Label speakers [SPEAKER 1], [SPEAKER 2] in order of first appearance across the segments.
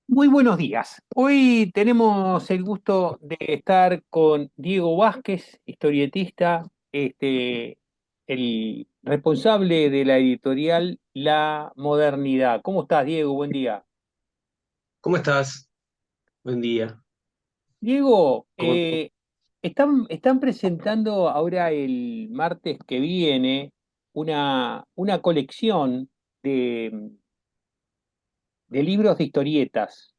[SPEAKER 1] Muy buenos días. Hoy tenemos el gusto de estar con Diego Vázquez, historietista, el responsable de la editorial La Modernidad. ¿Cómo estás, Diego? Buen día.
[SPEAKER 2] ¿Cómo estás? Buen día.
[SPEAKER 1] Diego,
[SPEAKER 2] ¿Cómo-
[SPEAKER 1] están presentando ahora el martes que viene una colección de libros de historietas.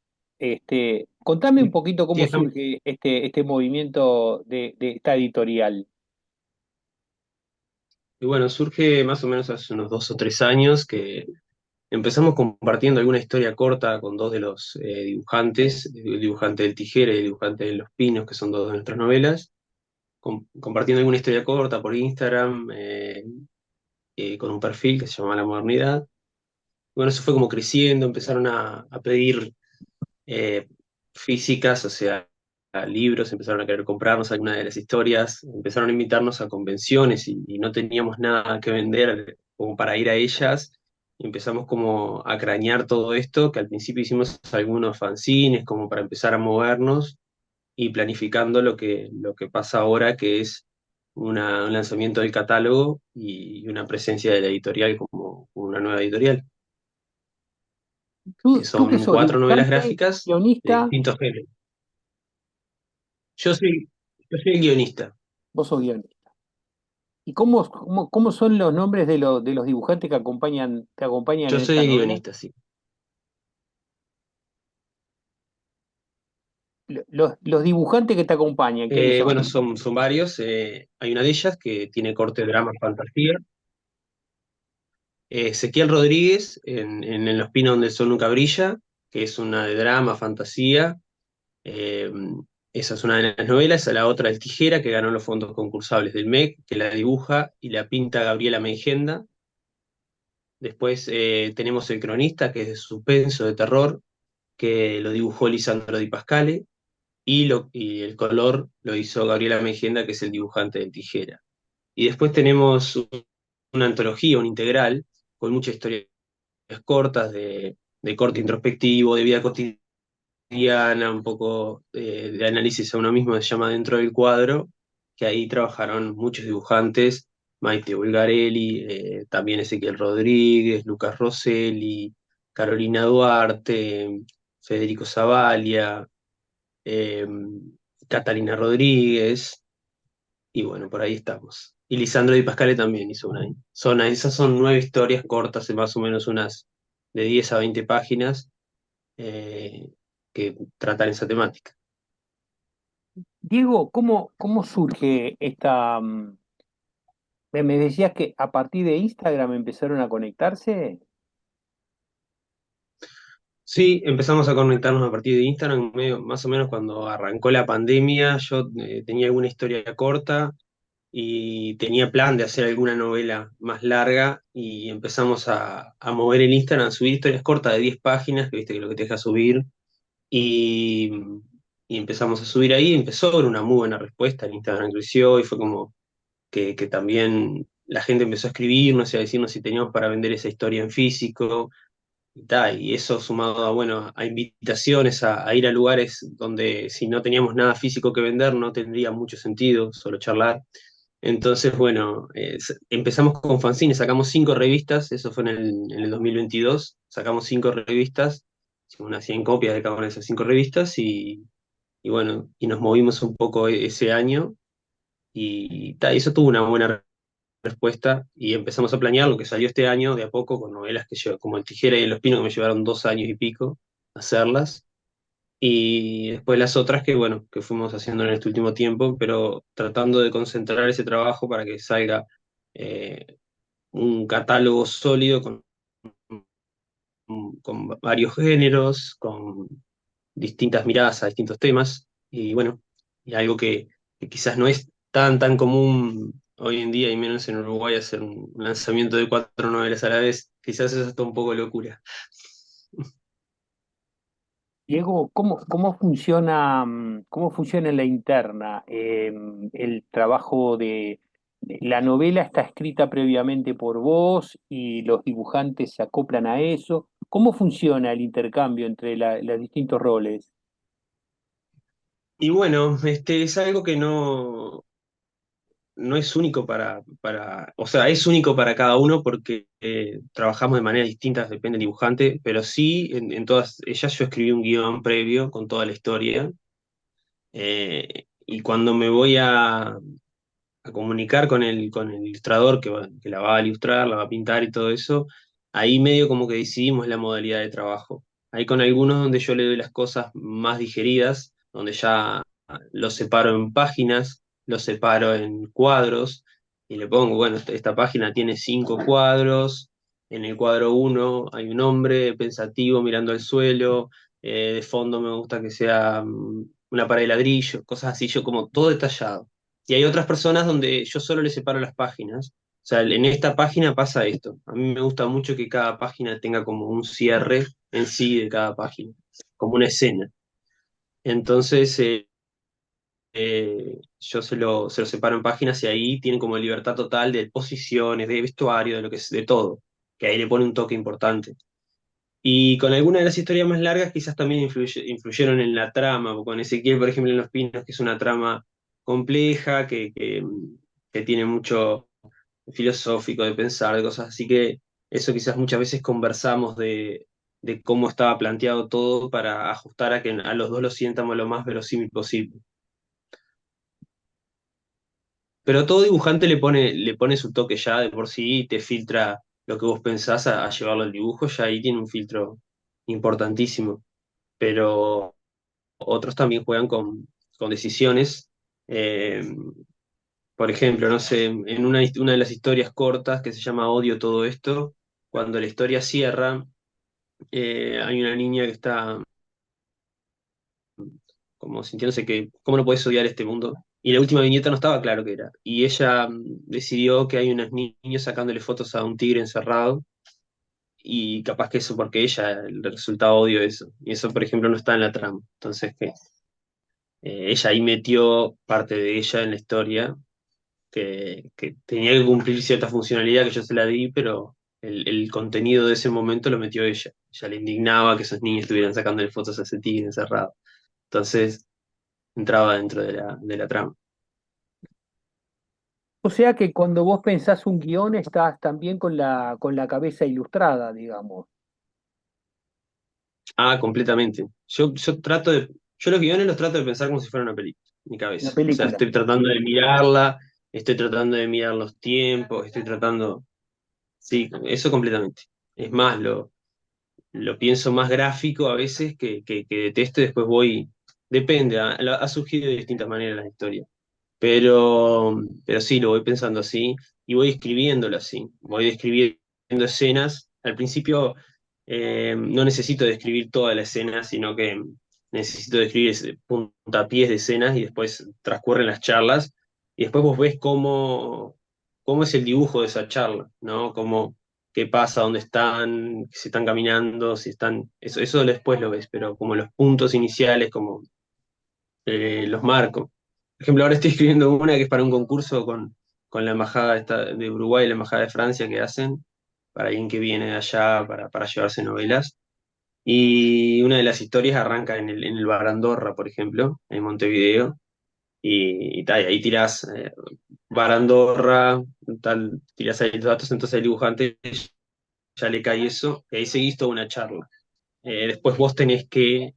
[SPEAKER 1] Contame un poquito
[SPEAKER 2] Sí,
[SPEAKER 1] cómo surge este movimiento de esta editorial.
[SPEAKER 2] y bueno, surge más o menos hace unos 2 o 3 años que empezamos compartiendo alguna historia corta con dos de los dibujantes, el dibujante del Tijera y el dibujante de Los Pinos, que son dos de nuestras novelas, compartiendo alguna historia corta por Instagram, con un perfil que se llama La Modernidad. Bueno, eso fue como creciendo, empezaron a pedir eh, físicas, o sea, libros, empezaron a querer comprarnos algunas de las historias, empezaron a invitarnos a convenciones y no teníamos nada que vender como para ir a ellas. Y empezamos como a cranear todo esto, que al principio hicimos algunos fanzines como para empezar a movernos y planificando lo que pasa ahora, que es un lanzamiento del catálogo y una presencia de la editorial como una nueva editorial, que
[SPEAKER 1] ¿Tú qué
[SPEAKER 2] son
[SPEAKER 1] sos?
[SPEAKER 2] 4 novelas
[SPEAKER 1] ¿Dibujante?
[SPEAKER 2] gráficas de
[SPEAKER 1] ¿Guionista?
[SPEAKER 2] distintos géneros. Yo soy, yo soy el guionista.
[SPEAKER 1] Vos sos guionista. ¿Y cómo son los nombres de los dibujantes te acompañan
[SPEAKER 2] Yo
[SPEAKER 1] en
[SPEAKER 2] soy
[SPEAKER 1] esta
[SPEAKER 2] el
[SPEAKER 1] novela?
[SPEAKER 2] guionista, sí.
[SPEAKER 1] Los dibujantes que te acompañan, ¿quiénes son?
[SPEAKER 2] Bueno, son varios. Hay una de ellas que tiene corte drama fantasía. Ezequiel Rodríguez, en Los Pinos donde el sol nunca brilla, que es una de drama, fantasía. Eh, Esa es una de las novelas. La otra, El Tijera, que ganó los fondos concursables del MEC, que la dibuja y la pinta Gabriela Meigenda. Después tenemos El Cronista, que es de suspenso, de terror, que lo dibujó Lisandro Di Pascale. Y el color lo hizo Gabriela Mejenda, que es el dibujante del Tijera. Y después tenemos una antología, un integral, con muchas historias cortas de corte introspectivo, de vida cotidiana, un poco de análisis a uno mismo, se llama Dentro del Cuadro, que ahí trabajaron muchos dibujantes, Maite Bulgarelli, también Ezequiel Rodríguez, Lucas Rosselli, Carolina Duarte, Federico Zavalia, eh, Catalina Rodríguez, y bueno, por ahí estamos. Y Lisandro Di Pascale también hizo una. Esas son 9 historias cortas, de más o menos unas de 10 a 20 páginas, eh, que tratan esa temática.
[SPEAKER 1] Diego, ¿cómo surge me decías que a partir de Instagram empezaron a conectarse?
[SPEAKER 2] Sí, empezamos a conectarnos a partir de Instagram, más o menos cuando arrancó la pandemia. Yo tenía alguna historia corta y tenía plan de hacer alguna novela más larga y empezamos a mover el Instagram, a subir historias cortas de 10 páginas, que viste que es lo que te deja subir, y, y empezamos a subir ahí. Empezó una muy buena respuesta, el Instagram creció y fue como que también la gente empezó a escribirnos y a decirnos si teníamos para vender esa historia en físico y tal, y eso sumado a, bueno, a invitaciones a ir a lugares donde si no teníamos nada físico que vender no tendría mucho sentido solo charlar. Entonces, bueno, empezamos con fanzines, sacamos 5 revistas, eso fue en el 2022, sacamos 5 revistas, hicimos unas 100 copias de cada una de esas 5 revistas y bueno, y nos movimos un poco ese año y eso tuvo una buena respuesta y empezamos a planear lo que salió este año de a poco con novelas que yo, como El Tijera y El Espino, que me llevaron 2 años y pico hacerlas. Y después las otras que, bueno, que fuimos haciendo en este último tiempo, pero tratando de concentrar ese trabajo para que salga eh, un catálogo sólido con varios géneros, con distintas miradas a distintos temas. Y bueno, y algo que quizás no es tan común hoy en día, y menos en Uruguay, hacer un lanzamiento de 4 novelas a la vez. Quizás es hasta un poco locura.
[SPEAKER 1] Diego, cómo funciona en la interna? El trabajo de la novela está escrita previamente por vos y los dibujantes se acoplan a eso, ¿Cómo funciona el intercambio entre los distintos roles?
[SPEAKER 2] Y bueno, es algo que no es único o sea, es único para cada uno porque trabajamos de manera distinta, depende del dibujante, pero sí, en todas ellas yo escribí un guión previo con toda la historia, y cuando me voy a comunicar con el ilustrador que la va a ilustrar, la va a pintar y todo eso, ahí medio como que decidimos la modalidad de trabajo. Hay con algunos donde yo le doy las cosas más digeridas, donde ya los separo en páginas, los separo en cuadros y le pongo, bueno, esta página tiene 5 cuadros, en el cuadro uno hay un hombre pensativo mirando al suelo, de fondo me gusta que sea una pared de ladrillo, cosas así, yo como todo detallado. Y hay otras personas donde yo solo les separo las páginas. O sea, en esta página pasa esto. A mí me gusta mucho que cada página tenga como un cierre en sí de cada página, como una escena. Entonces, yo se lo separo en páginas y ahí tienen como libertad total de posiciones, de vestuario, de lo que es, de todo. Que ahí le pone un toque importante. Y con algunas de las historias más largas quizás también influyeron en la trama, con Ezequiel, por ejemplo, en Los Pinos, que es una trama compleja, que tiene mucho filosófico de pensar, de cosas así que eso quizás muchas veces conversamos de cómo estaba planteado todo para ajustar a que a los dos lo sientamos lo más verosímil posible. Pero todo dibujante le pone su toque ya de por sí y te filtra lo que vos pensás a llevarlo al dibujo, ya ahí tiene un filtro importantísimo. Pero otros también juegan con decisiones. Eh, por ejemplo, no sé, en una de las historias cortas que se llama Odio todo esto, cuando la historia cierra, hay una niña que está como sintiéndose que, ¿cómo no puedes odiar este mundo? Y la última viñeta no estaba claro qué era. Y ella decidió que hay unos niños sacándole fotos a un tigre encerrado, y capaz que eso porque ella le resultaba odio eso. Y eso, por ejemplo, no está en la trama. Entonces, que ella ahí metió parte de ella en la historia, que tenía que cumplir cierta funcionalidad que yo se la di, pero el contenido de ese momento lo metió ella. Ella le indignaba que esos niños estuvieran sacando fotos a ese tigre encerrado. Entonces entraba dentro de la trama.
[SPEAKER 1] O sea que cuando vos pensás un guión estás también con la cabeza ilustrada, digamos,
[SPEAKER 2] Ah, completamente. Yo los guiones los trato de pensar como si fuera una película, en mi
[SPEAKER 1] una
[SPEAKER 2] cabeza. O sea,
[SPEAKER 1] película.
[SPEAKER 2] estoy tratando de mirarla, estoy tratando de mirar los tiempos, estoy tratando, sí, eso completamente. Es más, lo pienso más gráfico a veces que de texto y después voy, depende, ha surgido de distintas maneras la historia, pero sí, lo voy pensando así y voy escribiéndolo así, voy describiendo escenas. Al principio no necesito describir toda la escena, sino que necesito describir ese puntapiés de escenas y después transcurren las charlas y después vos ves cómo es el dibujo de esa charla, ¿no? Qué pasa, dónde están, si están caminando, si están... Eso después lo ves, pero como los puntos iniciales, como los marco. Por ejemplo, ahora estoy escribiendo una que es para un concurso con la embajada de Uruguay y la embajada de Francia que hacen, para alguien que viene de allá para llevarse novelas. Y una de las historias arranca en el Bar Andorra, por ejemplo, en Montevideo, y tal, y ahí tirás Bar Andorra, tal, tirás ahí los datos, entonces el dibujante ya le cae eso, y ahí seguís toda una charla. Después vos tenés que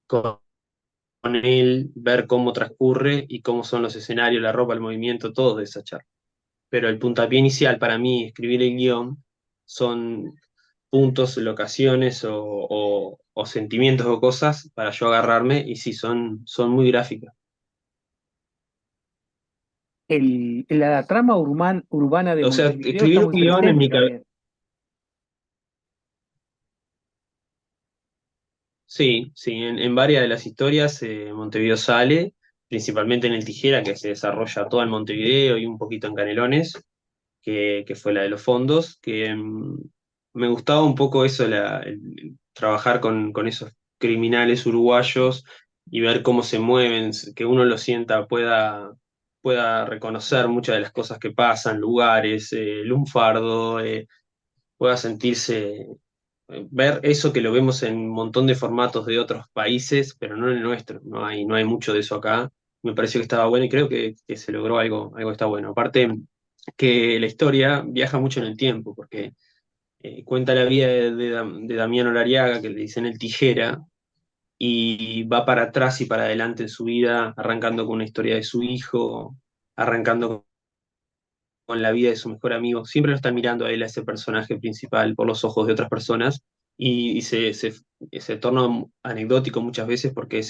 [SPEAKER 2] con él ver cómo transcurre y cómo son los escenarios, la ropa, el movimiento, todo de esa charla. Pero el puntapié inicial para mí, escribir el guión, son puntos, locaciones o sentimientos o cosas para yo agarrarme y sí, son muy gráficas.
[SPEAKER 1] La trama urbana de
[SPEAKER 2] O sea,
[SPEAKER 1] Montevideo está
[SPEAKER 2] escribir un
[SPEAKER 1] muy
[SPEAKER 2] guión en
[SPEAKER 1] presente
[SPEAKER 2] mi cabeza,
[SPEAKER 1] también.
[SPEAKER 2] sí, sí, en varias de las historias Montevideo sale, principalmente en El Tijera, que se desarrolla todo en Montevideo y un poquito en Canelones, que fue la de los fondos, que me gustaba un poco eso, el trabajar con esos criminales uruguayos y ver cómo se mueven, que uno lo sienta, pueda reconocer muchas de las cosas que pasan, lugares, lunfardo, pueda sentirse ver eso que lo vemos en un montón de formatos de otros países, pero no en el nuestro. No hay mucho de eso acá. Me pareció que estaba bueno y creo que se logró algo que está bueno. Aparte que la historia viaja mucho en el tiempo, porque cuenta la vida de Damiano Lariaga, que le dicen el Tijera, y va para atrás y para adelante en su vida, arrancando con una historia de su hijo, arrancando con la vida de su mejor amigo. Siempre lo están mirando a él, a ese personaje principal, por los ojos de otras personas, y se torna anecdótico muchas veces porque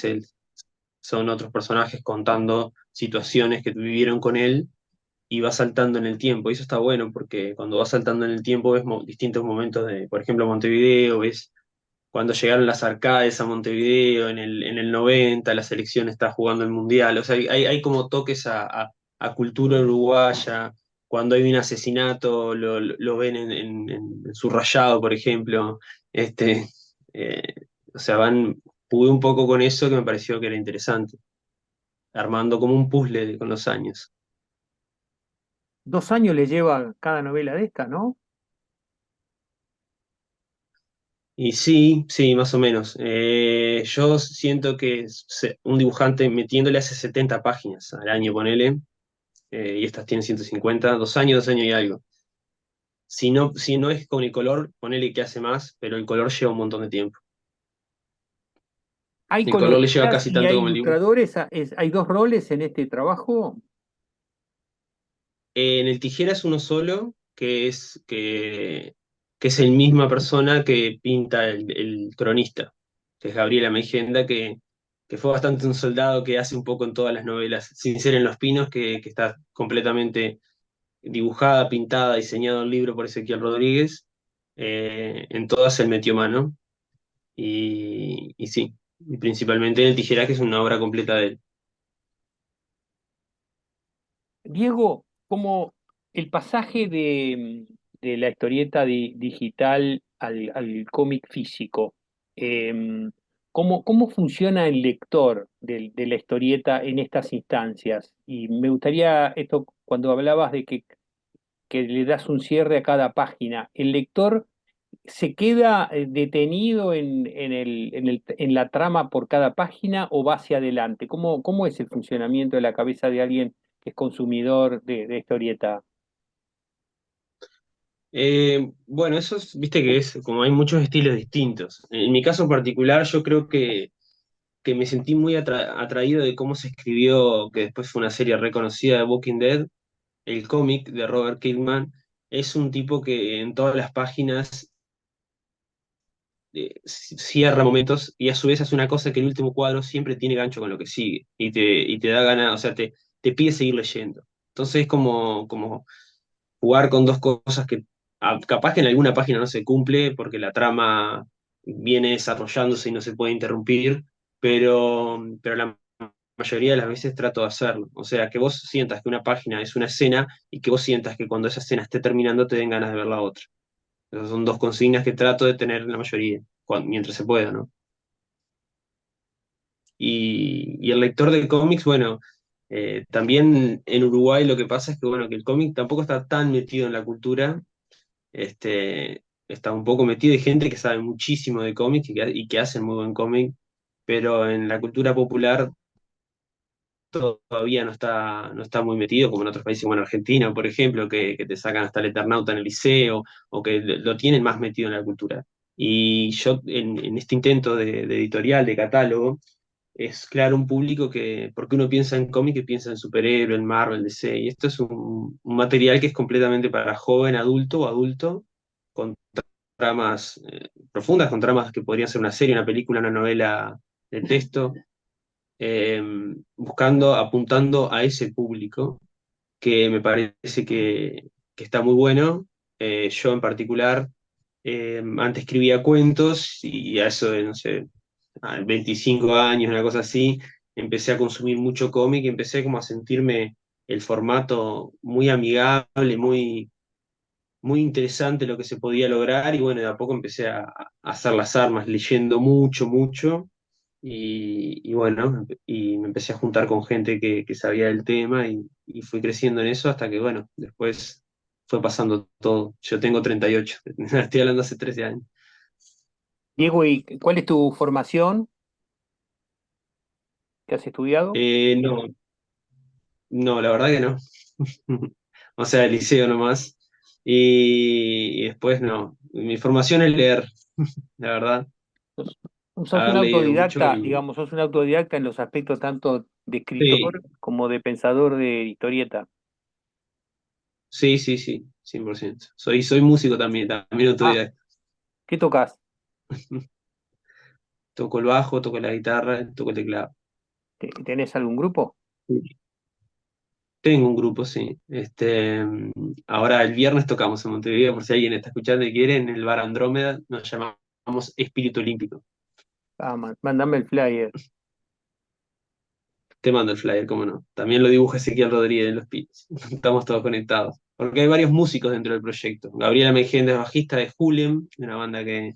[SPEAKER 2] son otros personajes contando situaciones que vivieron con él y va saltando en el tiempo. Y eso está bueno porque cuando va saltando en el tiempo ves distintos momentos de, por ejemplo, Montevideo, ves cuando llegaron las arcades a Montevideo en el 90, la selección está jugando el Mundial, o sea, hay como toques a cultura uruguaya, cuando hay un asesinato lo ven en su rayado, por ejemplo, este, eh, o sea, jugué un poco con eso que me pareció que era interesante, armando como un puzzle con los años.
[SPEAKER 1] 2 años le lleva cada novela de esta, ¿no?
[SPEAKER 2] Y sí, sí, más o menos. Yo siento que un dibujante metiéndole hace 70 páginas al año, ponele, y estas tienen 150, 2 años y algo. Si no es con el color, ponele que hace más, pero el color lleva un montón de tiempo.
[SPEAKER 1] ¿Hay
[SPEAKER 2] El color le lleva
[SPEAKER 1] coloristas
[SPEAKER 2] casi
[SPEAKER 1] y
[SPEAKER 2] tanto
[SPEAKER 1] hay
[SPEAKER 2] como el dibujo.
[SPEAKER 1] ilustradores? ¿Hay dos roles en este trabajo?
[SPEAKER 2] En el Tijera es uno solo, que es el misma persona que pinta el cronista, que es Gabriela Meigenda, que fue bastante un soldado que hace un poco en todas las novelas, sin ser en Los Pinos, que está completamente dibujada, pintada, diseñado el libro por Ezequiel Rodríguez. En todas él metió mano, y sí, y principalmente en el Tijera, que es una obra completa de él.
[SPEAKER 1] Diego, como el pasaje de la historieta digital al cómic físico, ¿cómo funciona el lector de la historieta en estas instancias? Y me gustaría esto, cuando hablabas de que le das un cierre a cada página, ¿el lector se queda detenido en la trama por cada página o va hacia adelante? ¿Cómo es el funcionamiento de la cabeza de alguien que es consumidor de historieta?
[SPEAKER 2] Bueno, viste que es como hay muchos estilos distintos. En mi caso particular, yo creo que me sentí muy atraído de cómo se escribió, que después fue una serie reconocida de Walking Dead, el cómic de Robert Kirkman. Es un tipo que en todas las páginas cierra momentos y a su vez hace una cosa que el último cuadro siempre tiene gancho con lo que sigue y te da ganas, o sea, te pide seguir leyendo. Entonces es como jugar con dos cosas que capaz que en alguna página no se cumple porque la trama viene desarrollándose y no se puede interrumpir, pero la mayoría de las veces trato de hacerlo. O sea, que vos sientas que una página es una escena y que vos sientas que cuando esa escena esté terminando te den ganas de ver la otra. Esas son dos consignas que trato de tener en la mayoría, mientras se pueda, ¿no? Y el lector de cómics, bueno, también en Uruguay lo que pasa es que, bueno, que el cómic tampoco está tan metido en la cultura, está un poco metido, hay gente que sabe muchísimo de cómics y que hace muy buen cómic, pero en la cultura popular todavía no está muy metido, como en otros países como en Argentina, por ejemplo, que te sacan hasta el Eternauta en el liceo, o que lo tienen más metido en la cultura. Y yo, en este intento de editorial, de catálogo, es claro un público porque uno piensa en cómic y piensa en superhéroe, en Marvel, DC, y esto es un material que es completamente para joven, adulto o adulto, con tramas profundas, con tramas que podrían ser una serie, una película, una novela de texto, eh, apuntando a ese público, que me parece que está muy bueno. Yo en particular, antes escribía cuentos y a eso de, no sé, a 25 años, una cosa así, empecé a consumir mucho cómic y empecé como a sentirme el formato muy amigable, muy interesante lo que se podía lograr y bueno, de a poco empecé a hacer las armas leyendo mucho, mucho y bueno, y me empecé a juntar con gente que sabía del tema y fui creciendo en eso hasta que bueno, después fue pasando todo. Yo tengo 38, estoy hablando hace 13 años.
[SPEAKER 1] Diego, ¿y cuál es tu formación? ¿Qué has estudiado?
[SPEAKER 2] No, no, la verdad que no. O sea, el liceo nomás. Y después no. Mi formación es leer, la verdad.
[SPEAKER 1] Sos, sos un
[SPEAKER 2] Haber leído mucho
[SPEAKER 1] autodidacta,
[SPEAKER 2] y
[SPEAKER 1] digamos, sos un autodidacta en los aspectos tanto de escritor
[SPEAKER 2] sí,
[SPEAKER 1] como de pensador de historieta.
[SPEAKER 2] sí, sí, sí, 100%. Soy músico también, también
[SPEAKER 1] Ah,
[SPEAKER 2] autodidacta.
[SPEAKER 1] ¿qué tocas?
[SPEAKER 2] Toco el bajo, toco la guitarra, toco el teclado.
[SPEAKER 1] ¿Tenés algún grupo?
[SPEAKER 2] Tengo un grupo, sí. Ahora el viernes tocamos en Montevideo, por si alguien está escuchando y quiere, en el bar Andrómeda, nos llamamos Espíritu Olímpico.
[SPEAKER 1] Ah, mandame el flyer.
[SPEAKER 2] Te mando el flyer, cómo no. También lo dibuja Ezequiel Rodríguez en Los Pinos. Estamos todos conectados. Porque hay varios músicos dentro del proyecto. Gabriela Meijende es bajista de Julian, una banda que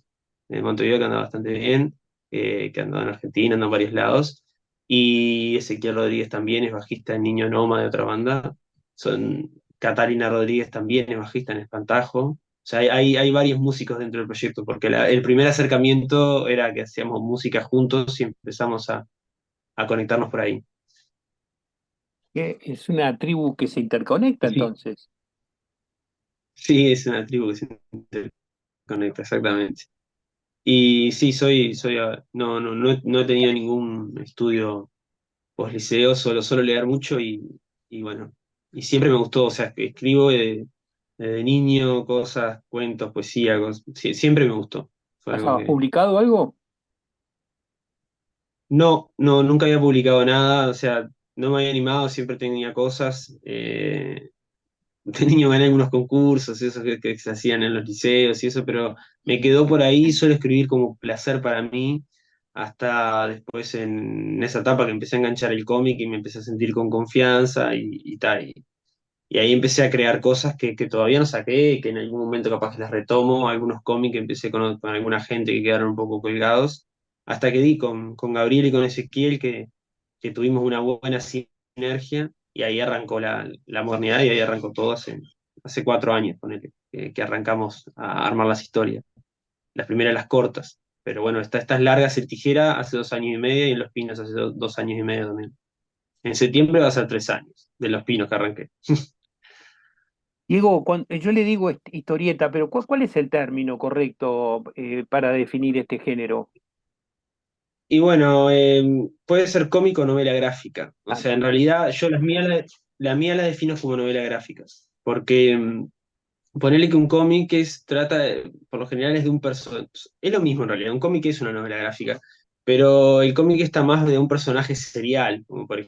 [SPEAKER 2] de Montevideo que anda bastante bien, que anda en Argentina, anda en varios lados. Y Ezequiel Rodríguez también es bajista en Niño Noma de otra banda. Catalina Rodríguez también es bajista en Espantajo. O sea, hay varios músicos dentro del proyecto, porque el primer acercamiento era que hacíamos música juntos y empezamos a conectarnos por ahí.
[SPEAKER 1] Es una tribu que se interconecta
[SPEAKER 2] Sí,
[SPEAKER 1] entonces.
[SPEAKER 2] sí, es una tribu que se interconecta, exactamente. Y sí, no he tenido ningún estudio post-liceo, solo leer mucho y bueno, y siempre me gustó, o sea, que escribo desde niño, cosas, cuentos, poesía, siempre me gustó. Fue
[SPEAKER 1] ¿Has
[SPEAKER 2] algo que...
[SPEAKER 1] publicado algo?
[SPEAKER 2] No, no, nunca había publicado nada, o sea, no me había animado, siempre tenía cosas. De niño gané algunos concursos, esos que se hacían en los liceos y eso, pero me quedó por ahí, suelo escribir como placer para mí, hasta después en esa etapa que empecé a enganchar el cómic y me empecé a sentir con confianza y tal. Y ahí empecé a crear cosas que todavía no saqué, que en algún momento capaz que las retomo, algunos cómics que empecé con alguna gente que quedaron un poco colgados, hasta que di con Gabriel y con Ezequiel que tuvimos una buena sinergia y ahí arrancó la modernidad y ahí arrancó todo hace 4 años, ponele, que arrancamos a armar las historias. Las primeras las cortas, pero bueno, estas largas el tijera hace 2 años y medio y en Los Pinos hace 2 años y medio también. En septiembre va a ser 3 años de Los Pinos que arranqué.
[SPEAKER 1] Diego, yo le digo historieta, pero ¿cuál es el término correcto para definir este género?
[SPEAKER 2] Y bueno, puede ser cómico o novela gráfica. O
[SPEAKER 1] Ah,
[SPEAKER 2] sea, en realidad yo la mía la defino como novela gráfica. Porque ponerle que un cómic por lo general es de un personaje. Es lo mismo en realidad, un cómic es una novela gráfica. Pero el cómic está más de un personaje serial, como por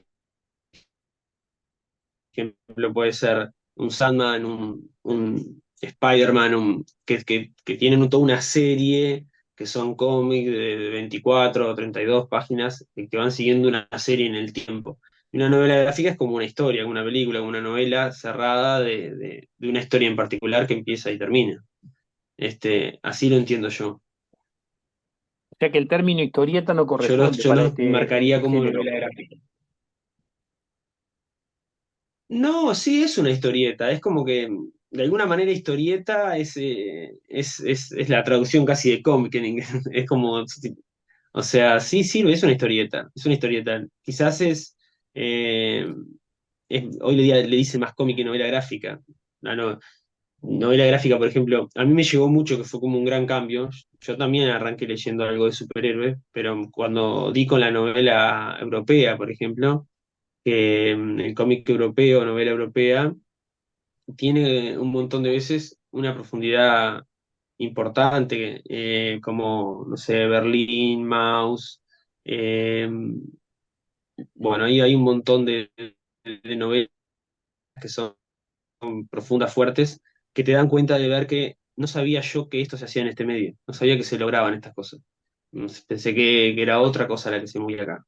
[SPEAKER 2] ejemplo puede ser un Sandman, un Spider-Man, que tienen toda una serie que son cómics de 24 o 32 páginas que van siguiendo una serie en el tiempo. Y una novela gráfica es como una historia, una película, una novela cerrada de una historia en particular que empieza y termina. Así lo entiendo yo.
[SPEAKER 1] o sea que el término historieta no corresponde
[SPEAKER 2] Yo
[SPEAKER 1] para
[SPEAKER 2] los marcaría
[SPEAKER 1] este
[SPEAKER 2] como
[SPEAKER 1] género.
[SPEAKER 2] novela gráfica. No, sí, es una historieta. Es como que, de alguna manera, historieta es la traducción casi de cómic en inglés. Es como, o sea, sí, sí, es una historieta. Es una historieta. Quizás eh, hoy le dice más cómic que novela gráfica. Novela gráfica, por ejemplo, a mí me llegó mucho, que fue como un gran cambio. Yo también arranqué leyendo algo de superhéroes, pero cuando di con la novela europea, por ejemplo, que el cómic europeo, novela europea, tiene un montón de veces una profundidad importante, como, no sé, Berlín, Maus. eh, bueno, ahí hay un montón de novelas que son profundas, fuertes, que te dan cuenta de ver que no sabía yo que esto se hacía en este medio, no sabía que se lograban estas cosas. Pensé que era otra cosa la que se movía acá.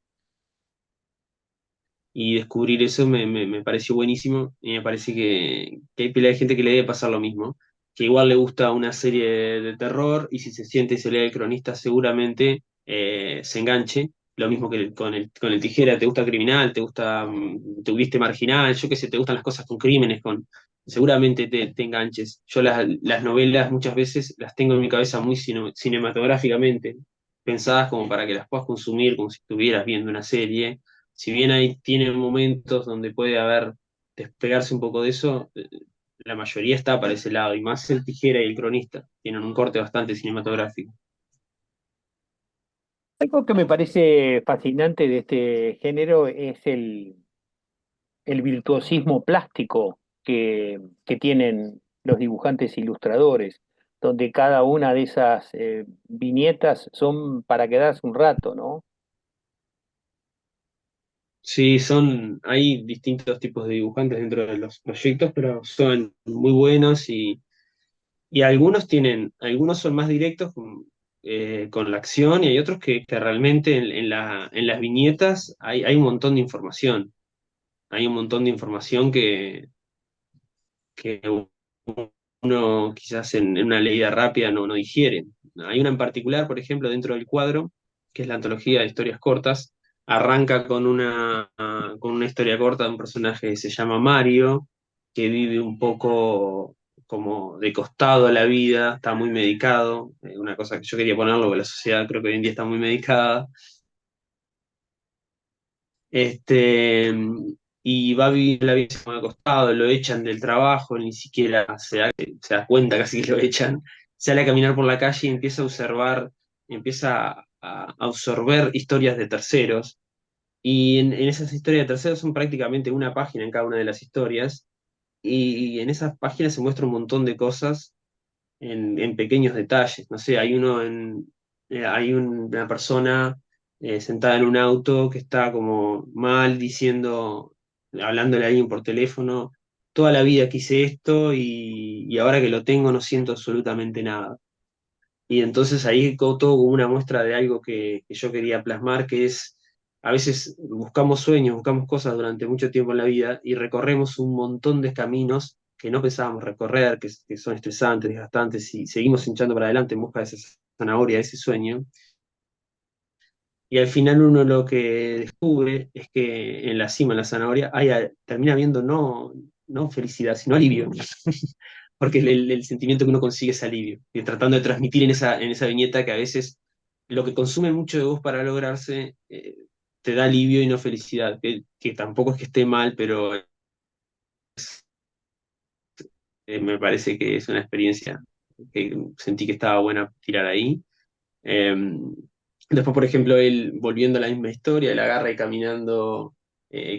[SPEAKER 2] Y descubrir eso me pareció buenísimo y me parece que hay pila de gente que le debe pasar lo mismo, que igual le gusta una serie de terror y si se siente y se lee el cronista seguramente se enganche, lo mismo que con el tijera, te gusta criminal, te gusta, te viste marginal, yo qué sé, te gustan las cosas con crímenes, seguramente te enganches. Yo las novelas muchas veces las tengo en mi cabeza muy cinematográficamente, pensadas como para que las puedas consumir como si estuvieras viendo una serie. Si bien ahí tienen momentos donde puede haber despegarse un poco de eso, la mayoría está para ese lado, y más el tijera y el cronista, tienen un corte bastante cinematográfico.
[SPEAKER 1] Algo que me parece fascinante de este género es el virtuosismo plástico que tienen los dibujantes e ilustradores, donde cada una de esas viñetas son para quedarse un rato, ¿no?
[SPEAKER 2] Sí, hay distintos tipos de dibujantes dentro de los proyectos, pero son muy buenos y algunos son más directos con la acción y hay otros que realmente en las viñetas hay un montón de información. Hay un montón de información que uno quizás en una leída rápida no digiere. Hay una en particular, por ejemplo, dentro del cuadro, que es la antología de historias cortas. Arranca con una historia corta de un personaje que se llama Mario, que vive un poco como de costado a la vida, está muy medicado, una cosa que yo quería ponerlo, porque la sociedad creo que hoy en día está muy medicada. Este, y va a vivir la vida como acostado, lo echan del trabajo, ni siquiera se da cuenta casi que lo echan. Sale a caminar por la calle y empieza a observar, empieza a absorber historias de terceros. Y en esas historias de terceros son prácticamente una página en cada una de las historias. Y en esas páginas se muestra un montón de cosas en pequeños detalles. No sé, hay una persona sentada en un auto que está como mal diciendo, hablándole a alguien por teléfono, toda la vida quise esto y ahora que lo tengo no siento absolutamente nada. Y entonces ahí todo como una muestra de algo que yo quería plasmar, que es, a veces buscamos sueños, buscamos cosas durante mucho tiempo en la vida y recorremos un montón de caminos que no pensábamos recorrer, que son estresantes, desgastantes, y seguimos hinchando para adelante en busca de esa zanahoria, de ese sueño. Y al final uno lo que descubre es que en la cima, en la zanahoria, termina viendo no felicidad, sino alivio. Porque el sentimiento que uno consigue es alivio. Y tratando de transmitir en esa viñeta que a veces lo que consume mucho de vos para lograrse te da alivio y no felicidad. Que tampoco es que esté mal, pero me parece que es una experiencia que sentí que estaba buena tirar ahí. Eh, Después, por ejemplo, él, volviendo a la misma historia, él agarra y caminando,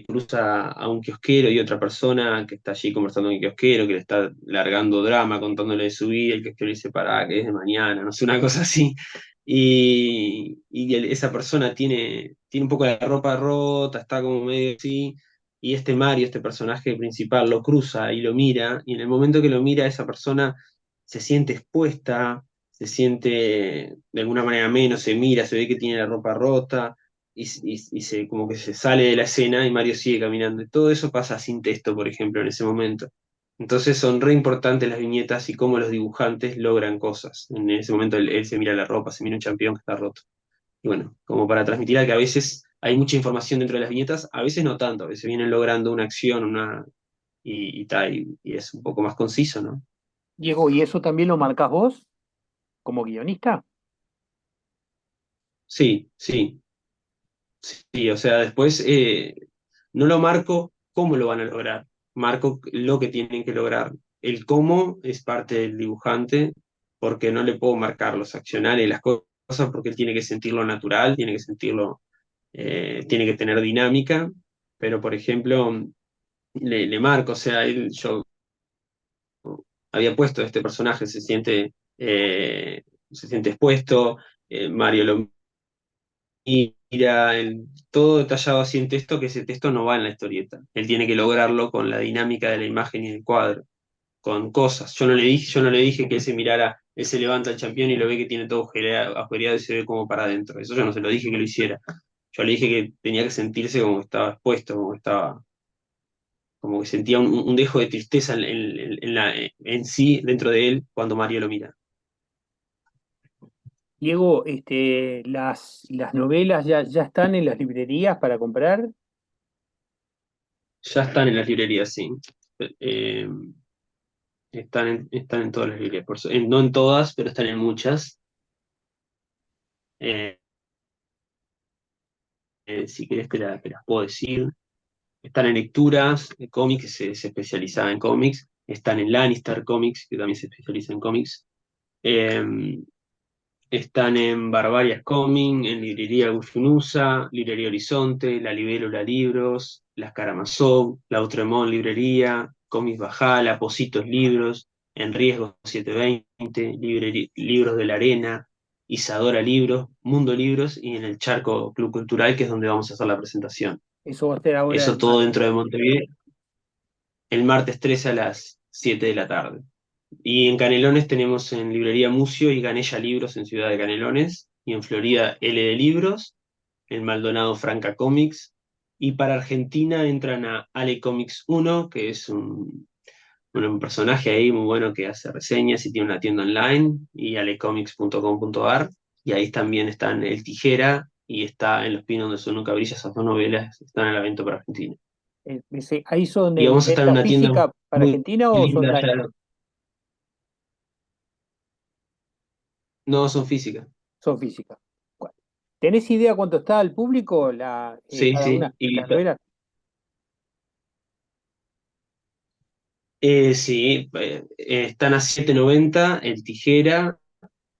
[SPEAKER 2] cruza a un kiosquero y otra persona que está allí conversando con el kiosquero, que le está largando drama, contándole de su vida, el kiosquero le dice, pará, que es de mañana, no sé, una cosa así. Esa persona tiene un poco la ropa rota, está como medio así, y este Mario, este personaje principal, lo cruza y lo mira, y en el momento que lo mira, esa persona se siente expuesta, se siente de alguna manera menos, se mira, se ve que tiene la ropa rota como que se sale de la escena y Mario sigue caminando. Y todo eso pasa sin texto, por ejemplo, en ese momento. Entonces son re importantes las viñetas y cómo los dibujantes logran cosas. En ese momento él se mira la ropa, se mira un campeón que está roto. Y bueno, como para transmitir a que a veces hay mucha información dentro de las viñetas, a veces no tanto, a veces vienen logrando una acción, y es un poco más conciso, ¿no?
[SPEAKER 1] Diego, ¿y eso también lo marcás vos como guionista?
[SPEAKER 2] Sí, sí. Sí, o sea, después no lo marco cómo lo van a lograr, marco lo que tienen que lograr. El cómo es parte del dibujante, porque no le puedo marcar los accionarios y las cosas, porque él tiene que sentirlo natural, tiene que sentirlo, tiene que tener dinámica, pero por ejemplo, le marco, o sea, yo había puesto este personaje, se siente expuesto, Mario lo mira, todo detallado así en texto, que ese texto no va en la historieta. Él tiene que lograrlo con la dinámica de la imagen y del cuadro, con cosas. Yo no le dije que él se mirara, él se levanta el campeón y lo ve que tiene todo agujereado y se ve como para adentro. Eso yo no se lo dije que lo hiciera. Yo le dije que tenía que sentirse como que estaba expuesto, como que sentía un dejo de tristeza en sí, dentro de él, cuando Mario lo mira.
[SPEAKER 1] Diego, las novelas ya están en las librerías para comprar.
[SPEAKER 2] Ya están en las librerías, sí. Eh, están en todas las librerías, no en todas, pero están en muchas. Eh, si querés te las puedo decir. Están en lecturas, cómics, que se especializaba en cómics. Están en Lannister Comics, que también se especializa en cómics. Eh, Están en Barbarias Coming, en Librería Guyunusa, Librería Horizonte, La Libélula Libros, Las Karamazov, La Outremont Librería, Comics Bajala, Positos Libros, En Riesgo 720, Libros de la Arena, Isadora Libros, Mundo Libros y en el Charco Club Cultural, que es donde vamos a hacer la presentación.
[SPEAKER 1] Eso va a ser ahora
[SPEAKER 2] Eso
[SPEAKER 1] el
[SPEAKER 2] todo
[SPEAKER 1] martes.
[SPEAKER 2] dentro de Montevideo, el martes 13 a las 7 de la tarde. Y en Canelones tenemos en Librería Mucio y Ganella Libros en Ciudad de Canelones, y en Florida L de Libros, en Maldonado Franca Comics, y para Argentina entran a Ale Comics 1, que es un personaje ahí muy bueno que hace reseñas y tiene una tienda online, y alecomics.com.ar, y ahí también están El Tijera, y está En los Pinos donde son nunca brilla, esas dos novelas están a la venta para Argentina.
[SPEAKER 1] ¿Ahí son
[SPEAKER 2] Y
[SPEAKER 1] en
[SPEAKER 2] vamos a estar en
[SPEAKER 1] venta
[SPEAKER 2] una tienda
[SPEAKER 1] física para
[SPEAKER 2] muy
[SPEAKER 1] Argentina o son
[SPEAKER 2] linda
[SPEAKER 1] online?
[SPEAKER 2] allá. No, son físicas.
[SPEAKER 1] Son físicas. Bueno, ¿tenés idea cuánto está al público
[SPEAKER 2] Sí,
[SPEAKER 1] cada una
[SPEAKER 2] sí.
[SPEAKER 1] de las novelas?
[SPEAKER 2] Sí, están a 7.90 el Tijera.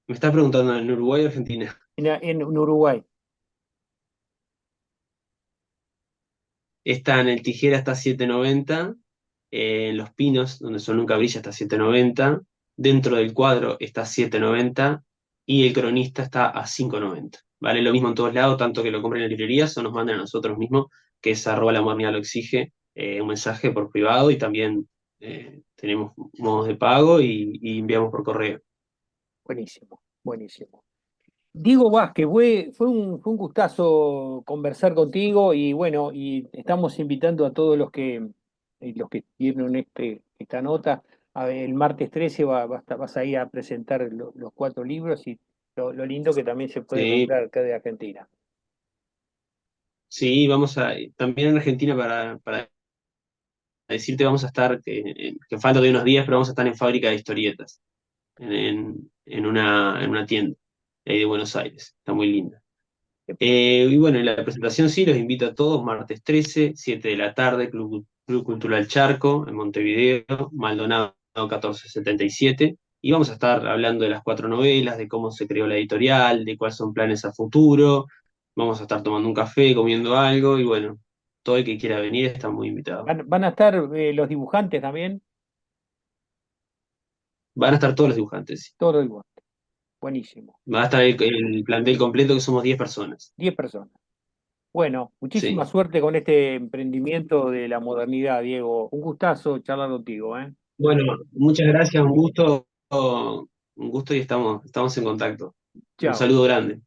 [SPEAKER 2] Me estás preguntando en Uruguay o Argentina.
[SPEAKER 1] En Uruguay.
[SPEAKER 2] Está en el Tijera está a 7.90, en Los Pinos, donde son nunca brilla, está a 7.90. Dentro del cuadro está a 7.90 y el cronista está a 5.90. Vale lo mismo en todos lados, tanto que lo compren en librerías o nos manden a nosotros mismos, que es @la modernidad lo exige, un mensaje por privado y también tenemos modos de pago y enviamos por correo.
[SPEAKER 1] Buenísimo, buenísimo. Diego Vázquez, fue un gustazo conversar contigo y bueno, y estamos invitando a todos los que vieron esta nota. El martes 13 vas a ir a presentar los cuatro libros y lo lindo que también se puede
[SPEAKER 2] Sí,
[SPEAKER 1] comprar acá de Argentina.
[SPEAKER 2] sí, también en Argentina para decirte vamos a estar, que falta de unos días, pero vamos a estar en Fábrica de Historietas, en una tienda ahí de Buenos Aires, está muy linda. Y bueno, en la presentación sí, los invito a todos, martes 13, 7 de la tarde, Club Cultural Charco, en Montevideo, Maldonado 1477, y vamos a estar hablando de las cuatro novelas, de cómo se creó la editorial, de cuáles son planes a futuro, vamos a estar tomando un café, comiendo algo, y bueno, todo el que quiera venir está muy invitado.
[SPEAKER 1] Van a estar los dibujantes también,
[SPEAKER 2] Van a estar todos los dibujantes.
[SPEAKER 1] todo el mundo. Buenísimo.
[SPEAKER 2] Va a estar el plantel completo, que somos 10 personas.
[SPEAKER 1] 10 personas. Bueno, muchísima
[SPEAKER 2] Sí.
[SPEAKER 1] suerte con este emprendimiento de la modernidad, Diego. Un gustazo charlar contigo, ¿eh?
[SPEAKER 2] Bueno, muchas gracias, un gusto y estamos en contacto. Un
[SPEAKER 1] Chao.
[SPEAKER 2] saludo grande.